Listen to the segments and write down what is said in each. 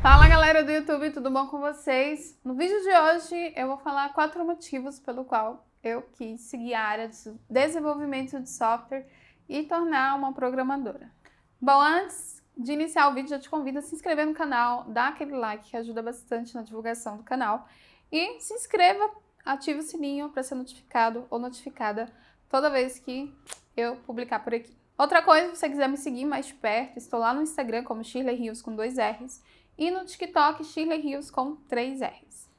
Fala galera do YouTube, tudo bom com vocês? No vídeo de hoje eu vou falar 4 motivos pelo qual eu quis seguir a área de desenvolvimento de software e tornar uma programadora. Bom, antes de iniciar o vídeo, eu te convido a se inscrever no canal, dar aquele like que ajuda bastante na divulgação do canal e se inscreva, ative o sininho para ser notificado ou notificada toda vez que eu publicar por aqui. Outra coisa, se você quiser me seguir mais de perto, estou lá no Instagram como Shirley Rios com 2 R's e no TikTok Shirley Rios com 3 R's.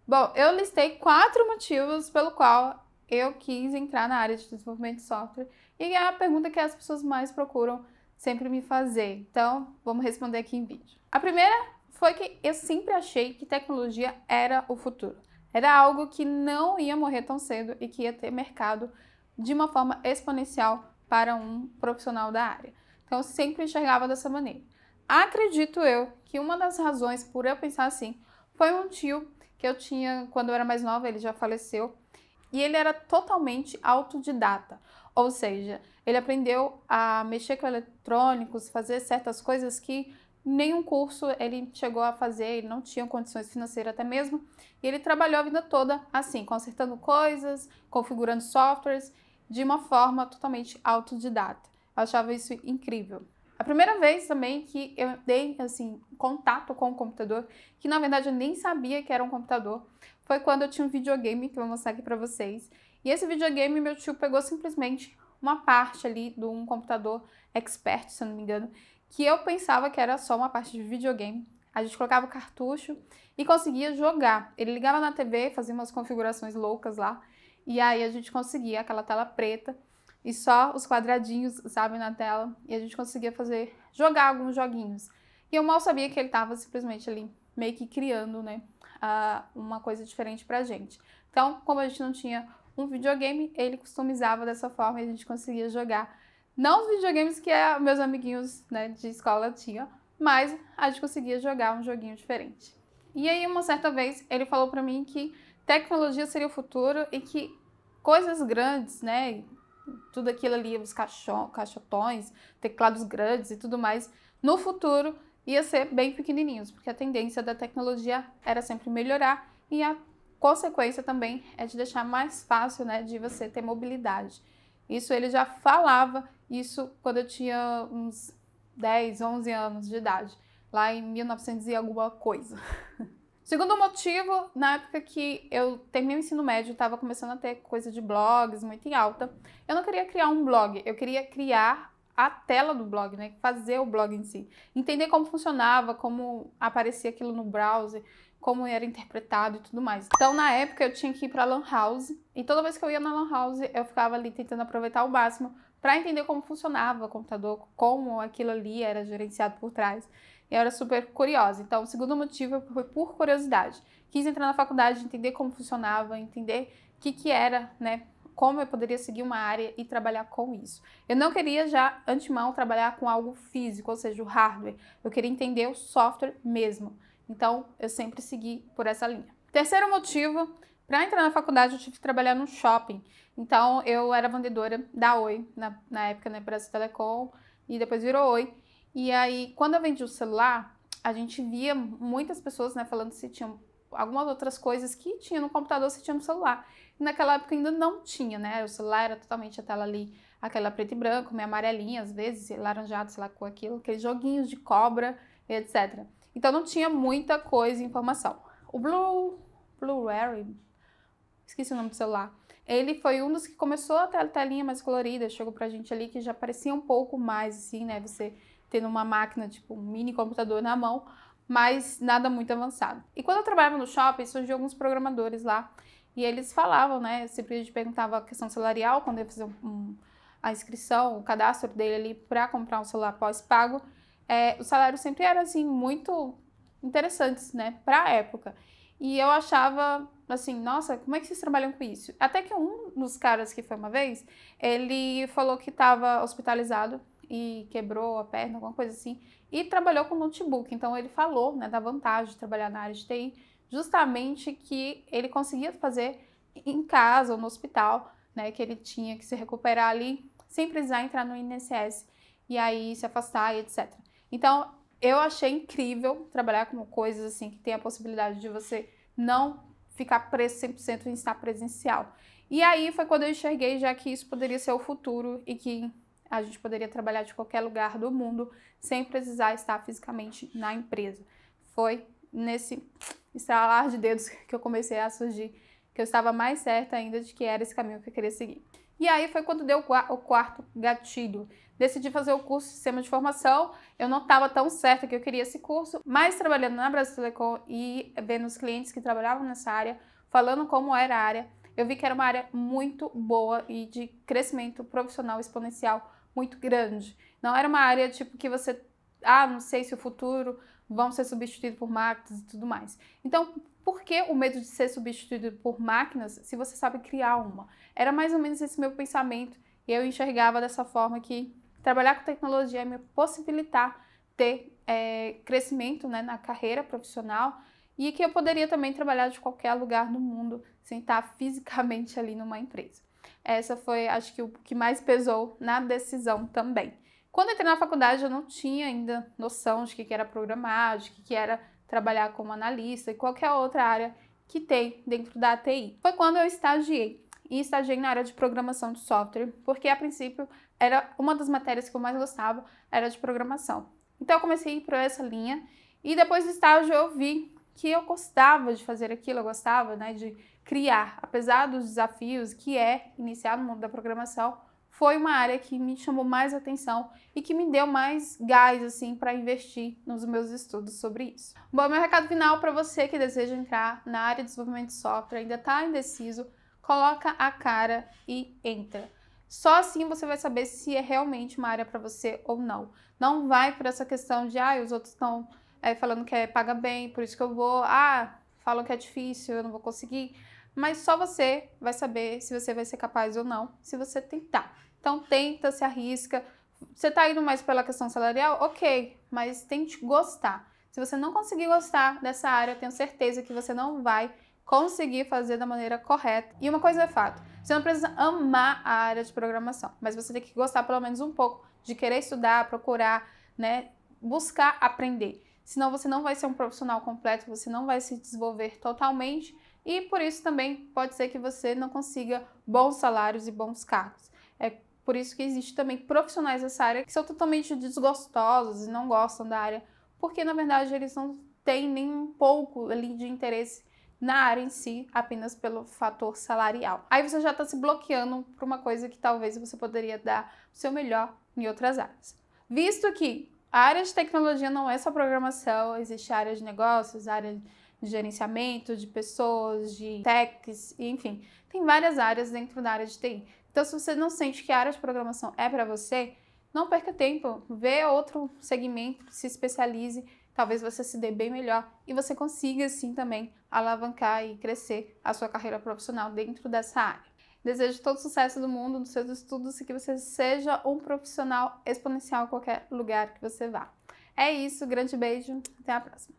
Bom, eu listei 4 motivos pelo qual eu quis entrar na área de desenvolvimento de software e é a pergunta que as pessoas mais procuram sempre me fazer. Então, vamos responder aqui em vídeo. A primeira foi que eu sempre achei que tecnologia era o futuro. Era algo que não ia morrer tão cedo e que ia ter mercado de uma forma exponencial para um profissional da área. Então, eu sempre enxergava dessa maneira. Acredito eu que uma das razões por eu pensar assim foi um tio que eu tinha quando eu era mais nova, ele já faleceu, e ele era totalmente autodidata. Ou seja, ele aprendeu a mexer com eletrônicos, fazer certas coisas que nenhum curso ele chegou a fazer, ele não tinha condições financeiras até mesmo, e ele trabalhou a vida toda assim, consertando coisas, configurando softwares, de uma forma totalmente autodidata. Eu achava isso incrível. A primeira vez também que eu dei assim, contato com o computador, que na verdade eu nem sabia que era um computador, foi quando eu tinha um videogame, que eu vou mostrar aqui pra vocês. E esse videogame, meu tio pegou simplesmente uma parte ali de um computador expert, se eu não me engano, que eu pensava que era só uma parte de videogame. A gente colocava o cartucho e conseguia jogar. Ele ligava na TV, fazia umas configurações loucas lá, e aí a gente conseguia aquela tela preta e só os quadradinhos, sabe, na tela, e a gente conseguia jogar alguns joguinhos. E eu mal sabia que ele estava simplesmente ali, meio que criando, né, uma coisa diferente pra gente. Então, como a gente não tinha um videogame, ele customizava dessa forma e a gente conseguia jogar. Não os videogames que meus amiguinhos, né, de escola tinham, mas a gente conseguia jogar um joguinho diferente. E aí, uma certa vez, ele falou pra mim que tecnologia seria o futuro e que coisas grandes, né, tudo aquilo ali, os caixotões, teclados grandes e tudo mais, no futuro ia ser bem pequenininhos, porque a tendência da tecnologia era sempre melhorar e a consequência também é de deixar mais fácil, né, de você ter mobilidade. Isso ele já falava, isso quando eu tinha uns 10, 11 anos de idade, lá em 1900 e alguma coisa. Segundo motivo, na época que eu terminei o ensino médio, estava começando a ter coisa de blogs muito em alta. Eu não queria criar um blog, eu queria criar a tela do blog, né? Fazer o blog em si. Entender como funcionava, como aparecia aquilo no browser, como era interpretado e tudo mais. Então, na época, eu tinha que ir para Lan House, e toda vez que eu ia na Lan House, eu ficava ali tentando aproveitar ao máximo para entender como funcionava o computador, como aquilo ali era gerenciado por trás. E eu era super curiosa. Então, o segundo motivo foi por curiosidade. Quis entrar na faculdade, entender como funcionava, entender o que era, né? Como eu poderia seguir uma área e trabalhar com isso. Eu não queria já, antemão, trabalhar com algo físico, ou seja, o hardware. Eu queria entender o software mesmo. Então, eu sempre segui por essa linha. Terceiro motivo, para entrar na faculdade, eu tive que trabalhar no shopping. Então, eu era vendedora da Oi, na época, né, Brasil Telecom, e depois virou Oi. E aí, quando eu vendi o celular, a gente via muitas pessoas, né, falando se tinham algumas outras coisas que tinha no computador, se tinha no celular. E naquela época ainda não tinha, né? O celular era totalmente a tela ali, aquela preto e branco, meio amarelinha, às vezes, laranjado, sei lá, com aquilo, aqueles joguinhos de cobra, etc. Então não tinha muita coisa e informação. O Blueberry, esqueci o nome do celular, ele foi um dos que começou a ter a telinha mais colorida, chegou pra gente ali que já parecia um pouco mais assim, né? Você tendo uma máquina, tipo um mini computador na mão, mas nada muito avançado. E quando eu trabalhava no shopping, surgiu alguns programadores lá, e eles falavam, né, sempre a gente perguntava a questão salarial, quando eu ia fazer a inscrição, o cadastro dele ali para comprar um celular pós-pago, o salário sempre era, assim, muito interessantes, né, pra época. E eu achava, assim, nossa, como é que vocês trabalham com isso? Até que um dos caras que foi uma vez, ele falou que estava hospitalizado, e quebrou a perna, alguma coisa assim, e trabalhou com notebook. Então ele falou, né, da vantagem de trabalhar na área de TI, justamente que ele conseguia fazer em casa ou no hospital, né, que ele tinha que se recuperar ali, sem precisar entrar no INSS e aí se afastar e etc. Então eu achei incrível trabalhar com coisas assim que tem a possibilidade de você não ficar preso 100% em estar presencial. E aí foi quando eu enxerguei já que isso poderia ser o futuro e que a gente poderia trabalhar de qualquer lugar do mundo sem precisar estar fisicamente na empresa. Foi nesse estralar de dedos que eu comecei a surgir, que eu estava mais certa ainda de que era esse caminho que eu queria seguir. E aí foi quando deu o quarto gatilho. Decidi fazer o curso de Sistema de Informação. Eu não estava tão certa que eu queria esse curso, mas trabalhando na Brasil Telecom e vendo os clientes que trabalhavam nessa área, falando como era a área, eu vi que era uma área muito boa e de crescimento profissional exponencial muito grande. Não era uma área tipo que você, não sei se o futuro vão ser substituídos por máquinas e tudo mais. Então, por que o medo de ser substituído por máquinas se você sabe criar uma? Era mais ou menos esse meu pensamento e eu enxergava dessa forma que trabalhar com tecnologia ia me possibilitar ter crescimento, né, na carreira profissional e que eu poderia também trabalhar de qualquer lugar no mundo sem estar fisicamente ali numa empresa. Essa foi, acho que, o que mais pesou na decisão também. Quando entrei na faculdade, eu não tinha ainda noção de que era programar, de que era trabalhar como analista e qualquer outra área que tem dentro da TI. Foi quando eu estagiei. E estagiei na área de programação de software, porque a princípio era uma das matérias que eu mais gostava, era de programação. Então eu comecei a ir por essa linha e depois do estágio eu vi que eu gostava de fazer aquilo, eu gostava, né, de criar. Apesar dos desafios que é iniciar no mundo da programação, foi uma área que me chamou mais atenção e que me deu mais gás, assim, para investir nos meus estudos sobre isso. Bom, meu recado final para você que deseja entrar na área de desenvolvimento de software, ainda está indeciso, coloca a cara e entra. Só assim você vai saber se é realmente uma área para você ou não. Não vai por essa questão de, os outros estão falando que paga bem, por isso que eu vou, falam que é difícil, eu não vou conseguir. Mas só você vai saber se você vai ser capaz ou não, se você tentar. Então tenta, se arrisca. Você tá indo mais pela questão salarial? Ok, mas tente gostar. Se você não conseguir gostar dessa área, eu tenho certeza que você não vai conseguir fazer da maneira correta. E uma coisa é fato, você não precisa amar a área de programação, mas você tem que gostar pelo menos um pouco de querer estudar, procurar, né, buscar aprender. Senão você não vai ser um profissional completo, você não vai se desenvolver totalmente e por isso também pode ser que você não consiga bons salários e bons cargos. É por isso que existe também profissionais dessa área que são totalmente desgostosos e não gostam da área, porque na verdade eles não têm nem um pouco ali de interesse na área em si, apenas pelo fator salarial. Aí você já está se bloqueando para uma coisa que talvez você poderia dar o seu melhor em outras áreas. Visto que a área de tecnologia não é só programação, existe a área de negócios, a área de gerenciamento, de pessoas, de techs, enfim, tem várias áreas dentro da área de TI. Então, se você não sente que a área de programação é para você, não perca tempo, vê outro segmento, se especialize, talvez você se dê bem melhor e você consiga, assim, também alavancar e crescer a sua carreira profissional dentro dessa área. Desejo todo o sucesso do mundo nos seus estudos e que você seja um profissional exponencial em qualquer lugar que você vá. É isso, grande beijo, até a próxima.